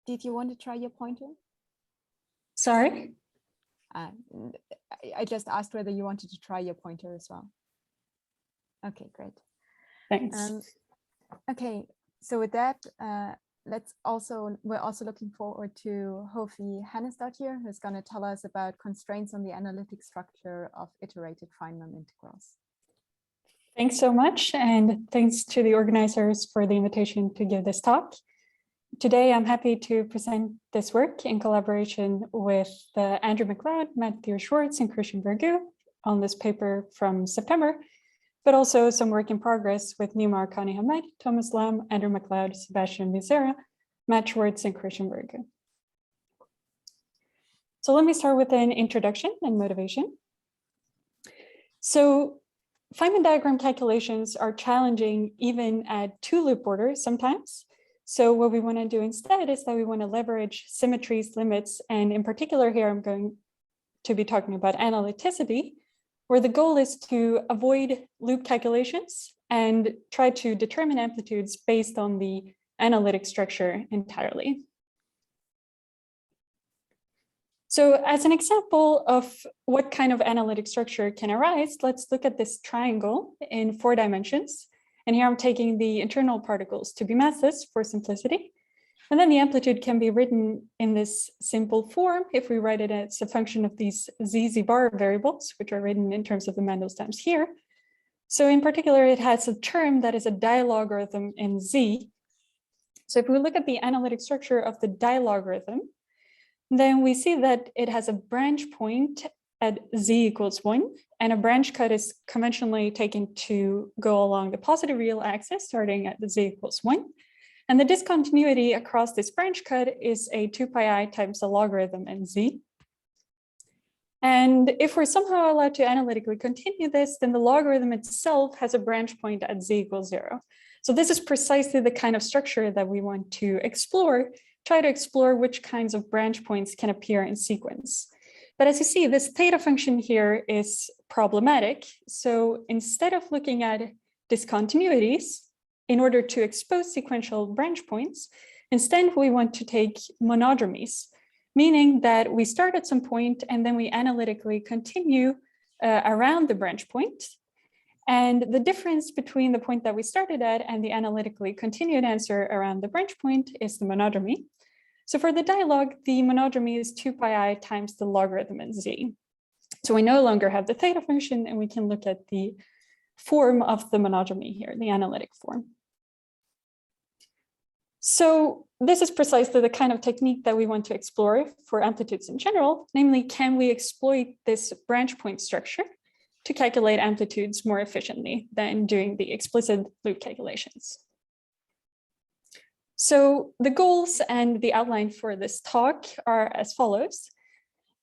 did you want to try your pointer? Sorry? I just asked whether you wanted to try your pointer as well. Okay, great. Thanks. Okay, so with that, we're also looking forward to Hofie Hannesdottir, who's going to tell us about constraints on the analytic structure of iterated Feynman integrals. Thanks so much, and thanks to the organizers for the invitation to give this talk. Today, I'm happy to present this work in collaboration with Andrew McLeod, Matthew Schwartz, and Christian Vergu on this paper from September, but also some work in progress with Nima Khani Hamed, Thomas Lam, Andrew McLeod, Sebastian Mizera, Matt Schwartz, and Christian Vergu. So let me start with an introduction and motivation. So Feynman diagram calculations are challenging even at 2 loop orders sometimes. So what we want to do instead is that we want to leverage symmetries, limits, and in particular here, I'm going to be talking about analyticity, where the goal is to avoid loop calculations and try to determine amplitudes based on the analytic structure entirely. So as an example of what kind of analytic structure can arise, let's look at this triangle in 4 dimensions. And here I'm taking the internal particles to be masses for simplicity. And then the amplitude can be written in this simple form if we write it as a function of these z bar variables, which are written in terms of the Mandel's times here. So in particular, it has a term that is a dilogarithm in z. So if we look at the analytic structure of the dilogarithm, then we see that it has a branch point at z equals 1, and a branch cut is conventionally taken to go along the positive real axis starting at the z equals 1. And the discontinuity across this branch cut is a 2 pi I times the logarithm in z. And if we're somehow allowed to analytically continue this, then the logarithm itself has a branch point at z equals 0. So this is precisely the kind of structure that we want to explore, try to explore which kinds of branch points can appear in sequence. But as you see, this theta function here is problematic. So instead of looking at discontinuities in order to expose sequential branch points, instead we want to take monodromies, meaning that we start at some point and then we analytically continue around the branch point. And the difference between the point that we started at and the analytically continued answer around the branch point is the monodromy. So for the dialog, the monodromy is 2 pi I times the logarithm in z. So we no longer have the theta function, and we can look at the form of the monodromy here, the analytic form. So this is precisely the kind of technique that we want to explore for amplitudes in general, namely, can we exploit this branch point structure to calculate amplitudes more efficiently than doing the explicit loop calculations? So the goals and the outline for this talk are as follows.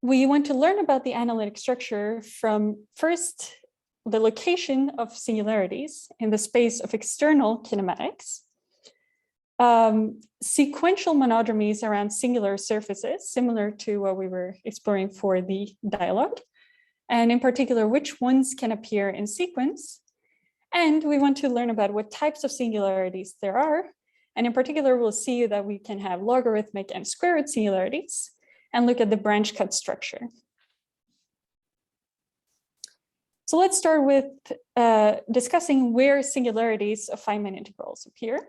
We want to learn about the analytic structure from first the location of singularities in the space of external kinematics, sequential monodromies around singular surfaces, similar to what we were exploring for the dialogue, and in particular, which ones can appear in sequence. And we want to learn about what types of singularities there are. And in particular, we'll see that we can have logarithmic and square root singularities and look at the branch cut structure. So let's start with discussing where singularities of Feynman integrals appear.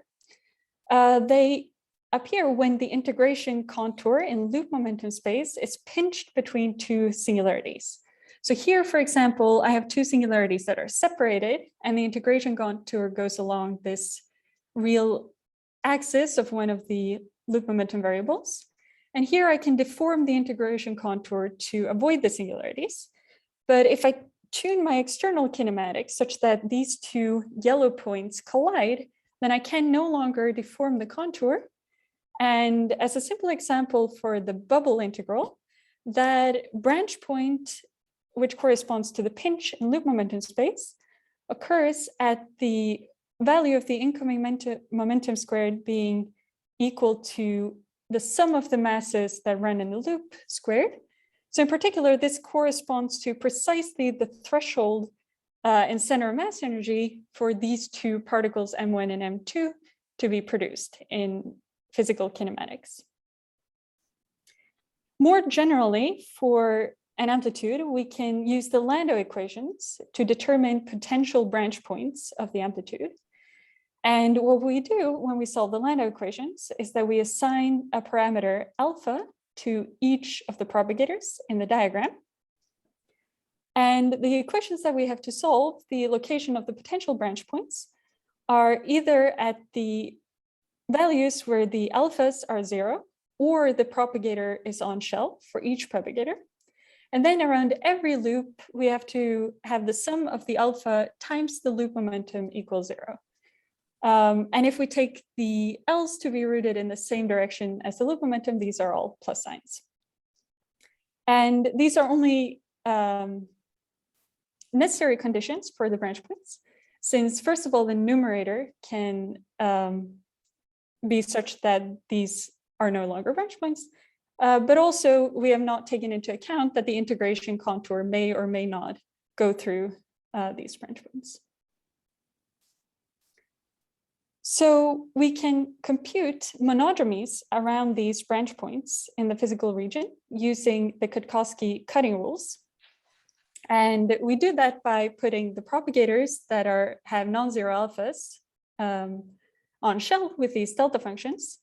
They appear when the integration contour in loop momentum space is pinched between 2 singularities. So here, for example, I have 2 singularities that are separated, and the integration contour goes along this real axis of one of the loop momentum variables. And here I can deform the integration contour to avoid the singularities. But if I tune my external kinematics such that these 2 yellow points collide, then I can no longer deform the contour. And as a simple example for the bubble integral, that branch point, which corresponds to the pinch in loop momentum space, occurs at the value of the incoming momentum squared being equal to the sum of the masses that run in the loop squared. So in particular, this corresponds to precisely the threshold in center of mass energy for these 2 particles M1 and M2 to be produced in physical kinematics. More generally, for an amplitude, we can use the Landau equations to determine potential branch points of the amplitude. And what we do when we solve the Landau equations is that we assign a parameter alpha to each of the propagators in the diagram. And the equations that we have to solve, the location of the potential branch points, are either at the values where the alphas are 0, or the propagator is on shell for each propagator. And then around every loop, we have to have the sum of the alpha times the loop momentum equals 0. And if we take the L's to be rooted in the same direction as the loop momentum, these are all plus signs. And these are only necessary conditions for the branch points, since first of all, the numerator can be such that these are no longer branch points, but also we have not taken into account that the integration contour may or may not go through these branch points. So we can compute monodromies around these branch points in the physical region using the Kutkowski cutting rules. And we do that by putting the propagators that have non-zero alphas on shell with these delta functions.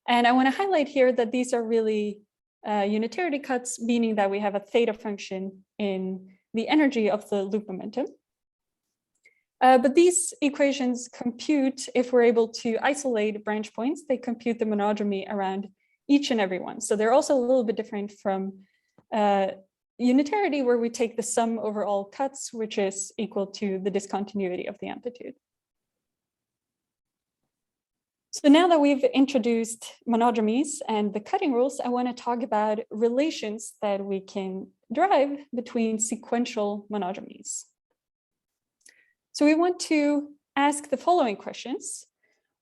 And I want to highlight here that these are really unitarity cuts, meaning that we have a theta function in the energy of the loop momentum. But these equations compute, if we're able to isolate branch points, they compute the monodromy around each and every one. So they're also a little bit different from unitarity, where we take the sum over all cuts, which is equal to the discontinuity of the amplitude. So now that we've introduced monodromies and the cutting rules, I want to talk about relations that we can derive between sequential monodromies. So we want to ask the following questions.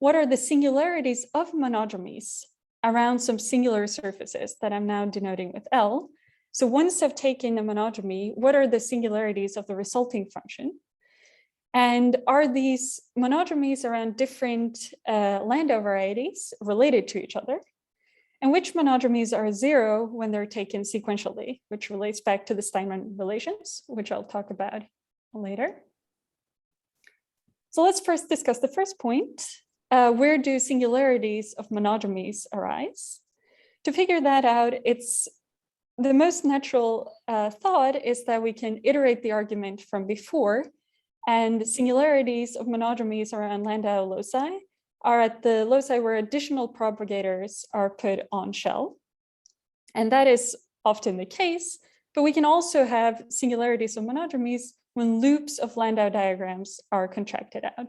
What are the singularities of monodromies around some singular surfaces that I'm now denoting with L? So once I've taken a monodromy, what are the singularities of the resulting function? And are these monodromies around different Landau varieties related to each other? And which monodromies are 0 when they're taken sequentially, which relates back to the Steinmann relations, which I'll talk about later. So let's first discuss the first point. Where do singularities of monodromies arise? To figure that out, it's the most natural thought is that we can iterate the argument from before, and singularities of monodromies around Landau loci are at the loci where additional propagators are put on shell. And that is often the case, but we can also have singularities of monodromies when loops of Landau diagrams are contracted out.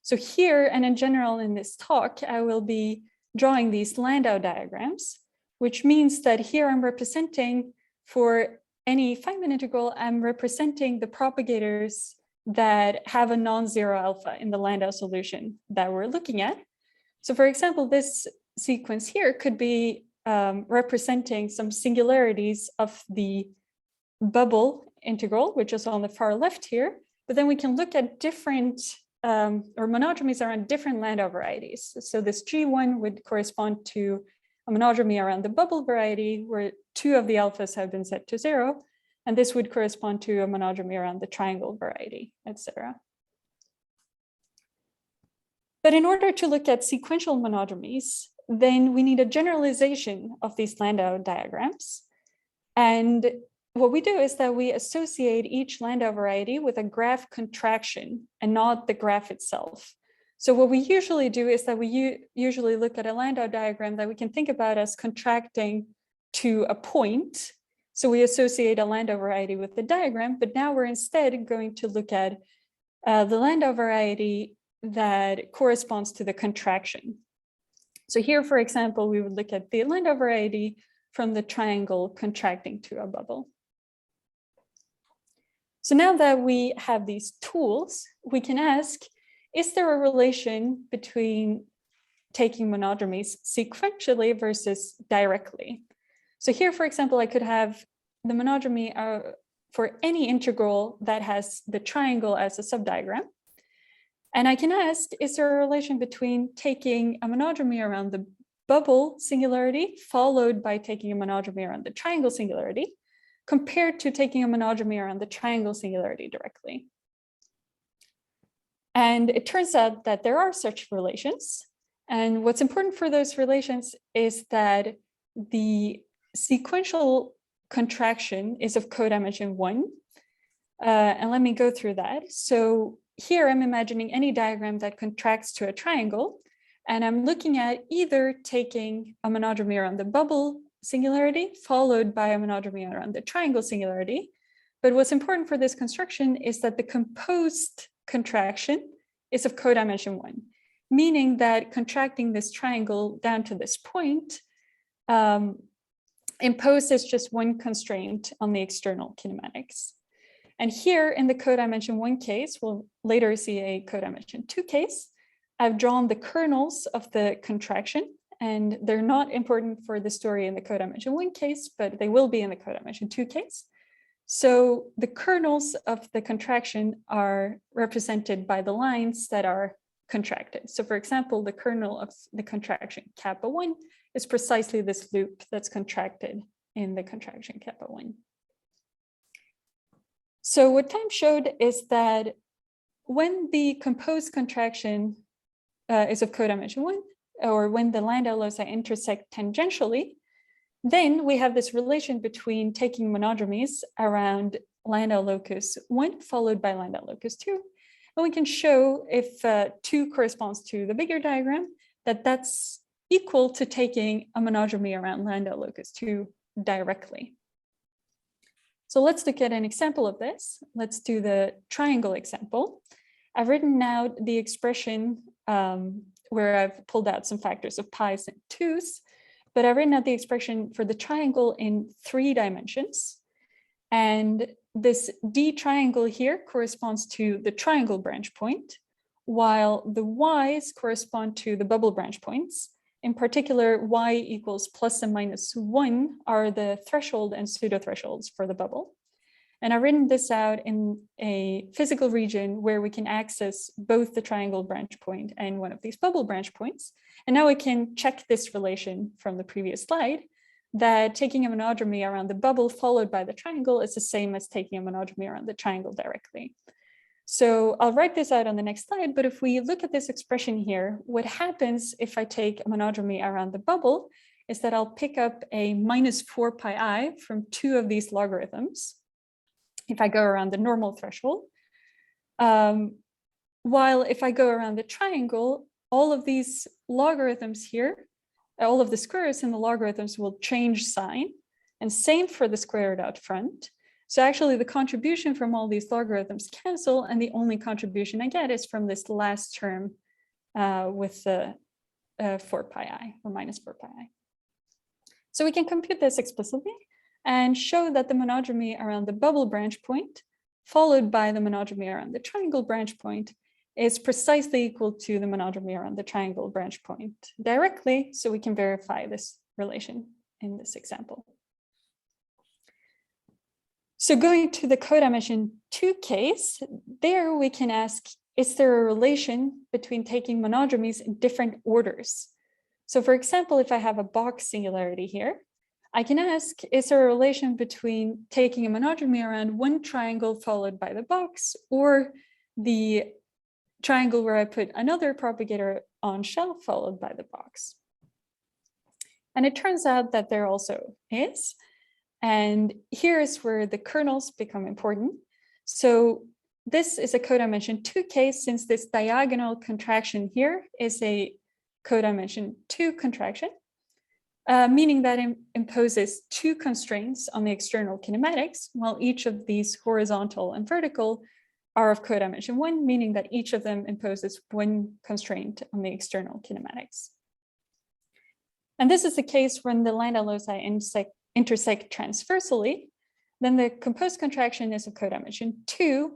So here, and in general in this talk, I will be drawing these Landau diagrams, which means that here I'm representing, for any Feynman integral, I'm representing the propagators that have a non-zero alpha in the Landau solution that we're looking at. So for example, this sequence here could be representing some singularities of the bubble integral, which is on the far left here, but then we can look at different or monodromies around different Landau varieties. So this G1 would correspond to a monodromy around the bubble variety where 2 of the alphas have been set to 0, and this would correspond to a monodromy around the triangle variety, etc. But in order to look at sequential monodromies, then we need a generalization of these Landau diagrams. And what we do is that we associate each Landau variety with a graph contraction and not the graph itself. So what we usually do is that we usually look at a Landau diagram that we can think about as contracting to a point. So we associate a Landau variety with the diagram, but now we're instead going to look at the Landau variety that corresponds to the contraction. So here, for example, we would look at the Landau variety from the triangle contracting to a bubble. So now that we have these tools, we can ask, is there a relation between taking monodromies sequentially versus directly? So here, for example, I could have the monodromy for any integral that has the triangle as a subdiagram. And I can ask, is there a relation between taking a monodromy around the bubble singularity followed by taking a monodromy around the triangle singularity, compared to taking a monodromy around the triangle singularity directly. And it turns out that there are such relations. And what's important for those relations is that the sequential contraction is of codimension 1. And let me go through that. So here I'm imagining any diagram that contracts to a triangle, and I'm looking at either taking a monodromy around the bubble singularity followed by a monodromy around the triangle singularity. But what's important for this construction is that the composed contraction is of codimension 1, meaning that contracting this triangle down to this point imposes just one constraint on the external kinematics. And here in the codimension 1 case, we'll later see a codimension 2 case. I've drawn the kernels of the contraction, and they're not important for the story in the codimension 1 case, but they will be in the codimension 2 case. So the kernels of the contraction are represented by the lines that are contracted. So for example, the kernel of the contraction kappa 1 is precisely this loop that's contracted in the contraction kappa 1. So what time showed is that when the composed contraction is of codimension 1, or when the Landau loci intersect tangentially, then we have this relation between taking monodromies around Landau locus 1 followed by Landau locus 2. And we can show if 2 corresponds to the bigger diagram, that that's equal to taking a monodromy around Landau locus 2 directly. So let's look at an example of this. Let's do the triangle example. I've written out the expression where I've pulled out some factors of pi's and 2's, but I've written out the expression for the triangle in 3 dimensions. And this D triangle here corresponds to the triangle branch point, while the Y's correspond to the bubble branch points. In particular, Y equals plus and minus 1 are the threshold and pseudo thresholds for the bubble. And I've written this out in a physical region where we can access both the triangle branch point and one of these bubble branch points. And now we can check this relation from the previous slide, that taking a monodromy around the bubble followed by the triangle is the same as taking a monodromy around the triangle directly. So I'll write this out on the next slide, but if we look at this expression here, what happens if I take a monodromy around the bubble is that I'll pick up a minus 4 pi I from 2 of these logarithms if I go around the normal threshold. While if I go around the triangle, all of these logarithms here, all of the squares in the logarithms will change sign, and same for the square root out front. So actually the contribution from all these logarithms cancel, and the only contribution I get is from this last term with the 4 pi I or minus 4 pi I. So we can compute this explicitly and show that the monodromy around the bubble branch point followed by the monodromy around the triangle branch point is precisely equal to the monodromy around the triangle branch point directly. So we can verify this relation in this example. So going to the codimension 2 case, there we can ask, is there a relation between taking monodromies in different orders? So for example, if I have a box singularity here, I can ask, is there a relation between taking a monodromy around one triangle followed by the box, or the triangle where I put another propagator on shell followed by the box? And it turns out that there also is. And here's where the kernels become important. So this is a codimension 2 case, since this diagonal contraction here is a codimension 2 contraction, meaning that it imposes 2 constraints on the external kinematics, while each of these horizontal and vertical are of codimension 1, meaning that each of them imposes 1 constraint on the external kinematics. And this is the case when the Landau loci intersect transversally, then the composed contraction is of codimension 2,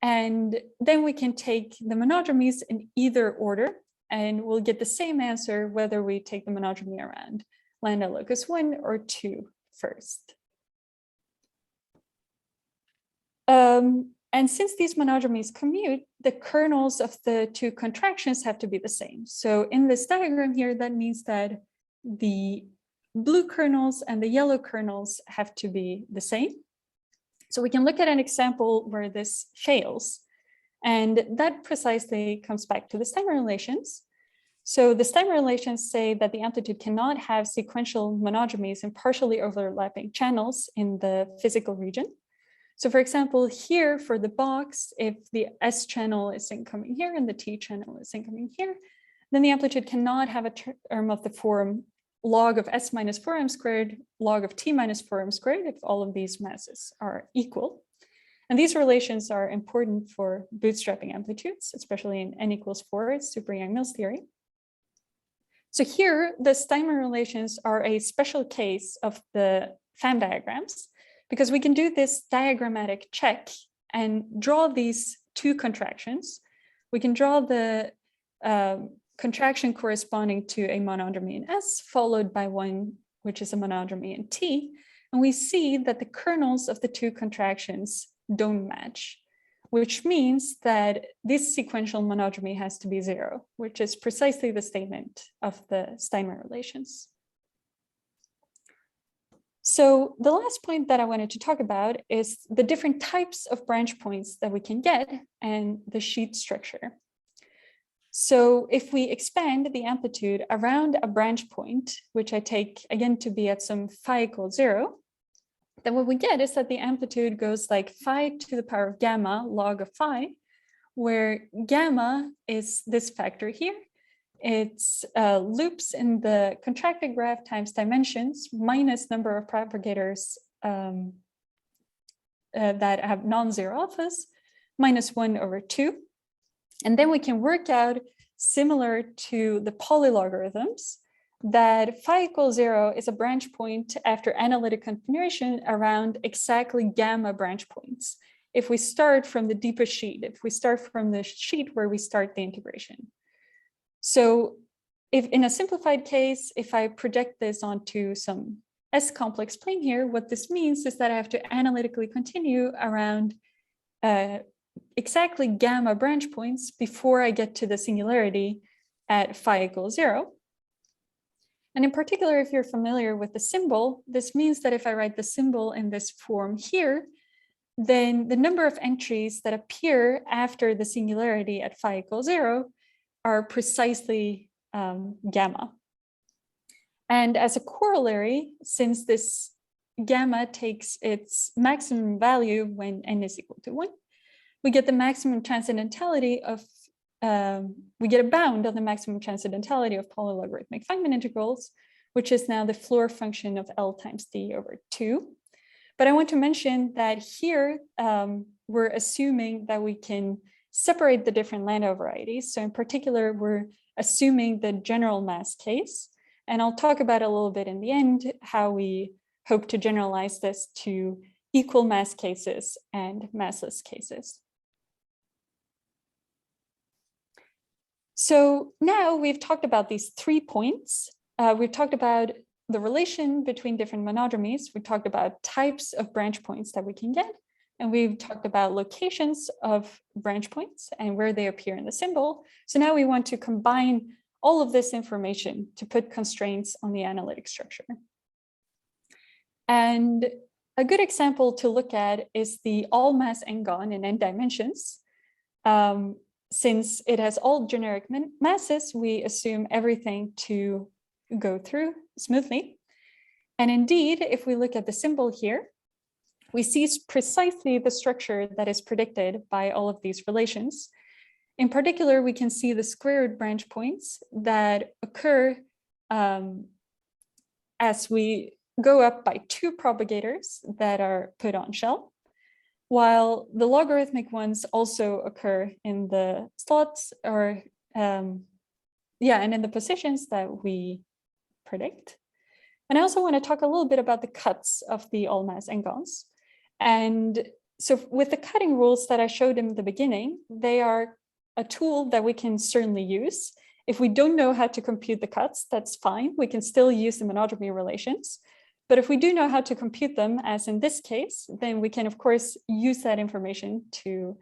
and then we can take the monodromies in either order, and we'll get the same answer whether we take the monodromy around Landau locus 1 or 2 first. And since these monodromies commute, the kernels of the 2 contractions have to be the same. So in this diagram here, that means that the blue kernels and the yellow kernels have to be the same. So we can look at an example where this fails. And that precisely comes back to the Steinmann relations. So the Steinmann relations say that the amplitude cannot have sequential monodromies in partially overlapping channels in the physical region. So for example, here for the box, if the S channel is incoming here and the T channel is incoming here, then the amplitude cannot have a term of the form log of S minus 4m squared, log of T minus 4m squared, if all of these masses are equal. And these relations are important for bootstrapping amplitudes, especially in n equals 4, super Yang-Mills theory. So here, the Steinmann relations are a special case of the PHAM diagrams, because we can do this diagrammatic check and draw these two contractions. We can draw the contraction corresponding to a monodromy in S, followed by one which is a monodromy in T. And we see that the kernels of the two contractions don't match, which means that this sequential monodromy has to be 0, which is precisely the statement of the Steinmann relations. So the last point that I wanted to talk about is the different types of branch points that we can get and the sheet structure. So if we expand the amplitude around a branch point, which I take again to be at some phi equals 0, then what we get is that the amplitude goes like phi to the power of gamma log of phi, where gamma is this factor here. It's loops in the contracted graph times dimensions minus number of propagators that have non-zero alphas minus 1 over 2. And then we can work out, similar to the polylogarithms, that phi equals 0 is a branch point after analytic continuation around exactly gamma branch points. If we start from the deepest sheet, if we start from the sheet where we start the integration. So if in a simplified case, if I project this onto some S complex plane here, what this means is that I have to analytically continue around exactly gamma branch points before I get to the singularity at phi equals 0. And in particular, if you're familiar with the symbol, this means that if I write the symbol in this form here, then the number of entries that appear after the singularity at phi equals 0 are precisely gamma. And as a corollary, since this gamma takes its maximum value when n is equal to 1, we get the maximum transcendentality of, we get a bound of the maximum transcendentality of polylogarithmic Feynman integrals, which is now the floor function of L times D over 2. But I want to mention that here we're assuming that we can separate the different Landau varieties. So in particular, we're assuming the general mass case. And I'll talk about a little bit in the end, how we hope to generalize this to equal mass cases and massless cases. So now we've talked about these 3 points. We've talked about the relation between different monodromies. We talked about types of branch points that we can get. And we've talked about locations of branch points and where they appear in the symbol. So now we want to combine all of this information to put constraints on the analytic structure. And a good example to look at is the all mass n-gon in n dimensions. Since it has all generic masses, we assume everything to go through smoothly. And indeed, if we look at the symbol here, we see precisely the structure that is predicted by all of these relations. In particular, we can see the squared branch points that occur as we go up by 2 propagators that are put on shell, while the logarithmic ones also occur in the slots or, and in the positions that we predict. And I also want to talk a little bit about the cuts of the all mass n-gons. And so with the cutting rules that I showed in the beginning, they are a tool that we can certainly use. If we don't know how to compute the cuts, that's fine. We can still use the monodromy relations. But if we do know how to compute them, as in this case, then we can, of course, use that information to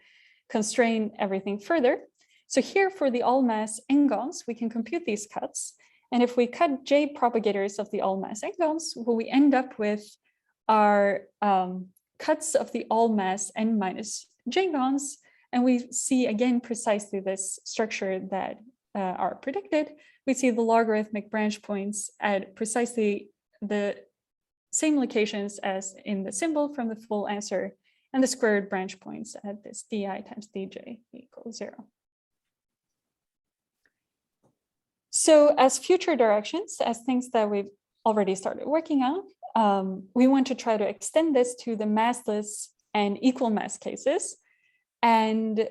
constrain everything further. So here for the all mass n-gons, we can compute these cuts. And if we cut J propagators of the all mass n-gons, what we end up with are cuts of the all mass n minus j-gons. And we see again precisely this structure that are predicted. We see the logarithmic branch points at precisely the same locations as in the symbol from the full answer, and the squared branch points at this di times dj equals 0. So as future directions, as things that we've already started working on, we want to try to extend this to the massless and equal mass cases. And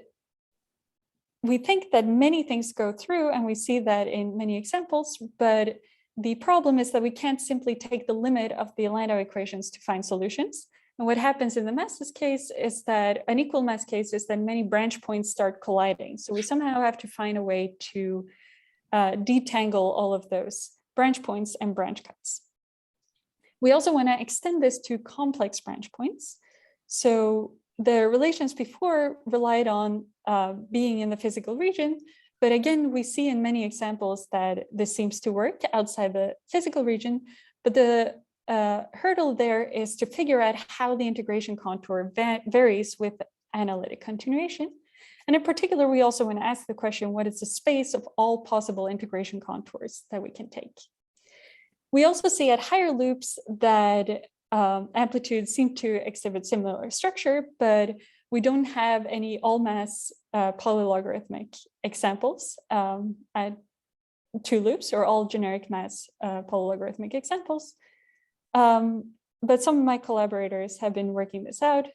we think that many things go through, and we see that in many examples, but the problem is that we can't simply take the limit of the Landau equations to find solutions. And what happens in the massless case is that an equal mass case is that many branch points start colliding. So we somehow have to find a way to detangle all of those branch points and branch cuts. We also want to extend this to complex branch points. So the relations before relied on being in the physical region, but again, we see in many examples that this seems to work outside the physical region, but the hurdle there is to figure out how the integration contour varies with analytic continuation. And in particular, we also want to ask the question, what is the space of all possible integration contours that we can take? We also see at higher loops that amplitudes seem to exhibit similar structure, but we don't have any all mass polylogarithmic examples at 2 loops or all generic mass polylogarithmic examples. But some of my collaborators have been working this out,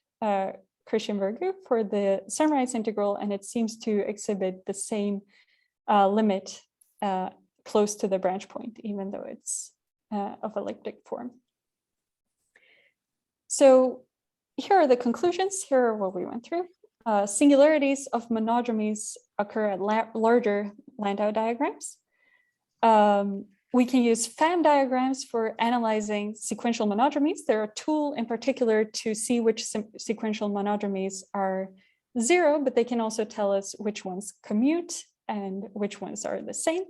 Christian Vergu for the sunrise integral, and it seems to exhibit the same limit close to the branch point, even though it's of elliptic form. So here are the conclusions. Here are what we went through. Singularities of monodromies occur at larger Landau diagrams. We can use PHAM diagrams for analyzing sequential monodromies. They're a tool in particular to see which sequential monodromies are 0, but they can also tell us which ones commute and which ones are the same.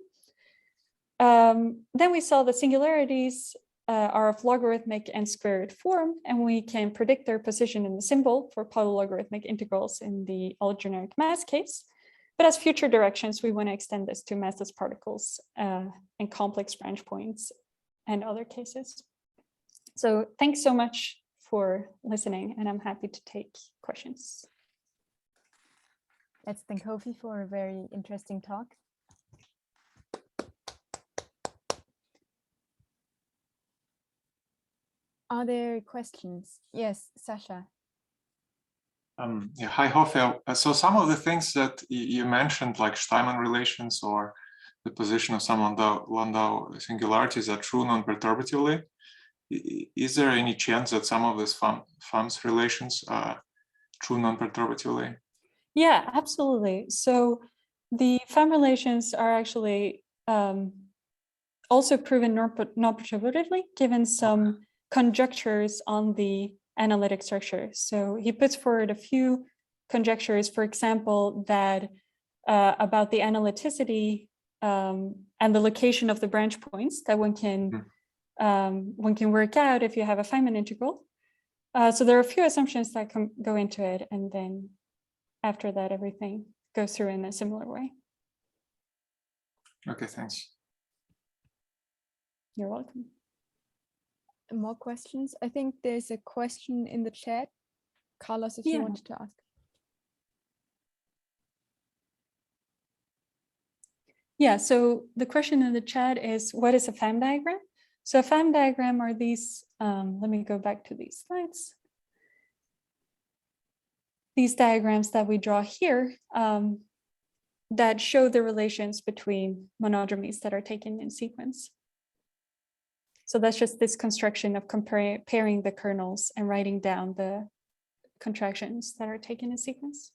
Then we saw the singularities are of logarithmic and square root form, and we can predict their position in the symbol for polylogarithmic integrals in the all generic mass case. But as future directions, we want to extend this to massless particles and complex branch points and other cases. So thanks so much for listening, and I'm happy to take questions. Let's thank Hofie for a very interesting talk. Are there questions? Yes, Sasha. Yeah, hi, Hofie. So some of the things that you mentioned, like Steinmann relations or the position of some Landau singularities, are true non-perturbatively. Is there any chance that some of these PHAM's relations are true non-perturbatively? Yeah, absolutely. So the PHAM relations are actually also proven non-perturbatively, given some conjectures on the analytic structure. So he puts forward a few conjectures, for example, that about the analyticity and the location of the branch points that one can work out if you have a Feynman integral. So there are a few assumptions that go into it, and then after that, everything goes through in a similar way. Okay, thanks. You're welcome. More questions? I think there's a question in the chat. Carlos, if you wanted to ask. Yeah, so the question in the chat is, what is a PHAM diagram? So a PHAM diagram are these, let me go back to these slides. These diagrams that we draw here that show the relations between monodromies that are taken in sequence. So that's just this construction of pairing the kernels and writing down the contractions that are taken in sequence.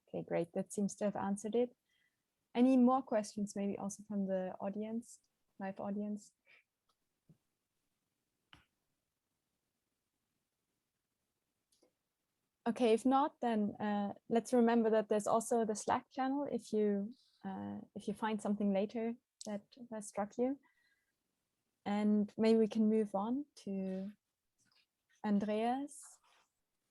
Okay, great. That seems to have answered it. Any more questions, maybe also from the audience, live audience? Okay, if not, then let's remember that there's also the Slack channel if you if you find something later that struck you. And maybe we can move on to Andreas.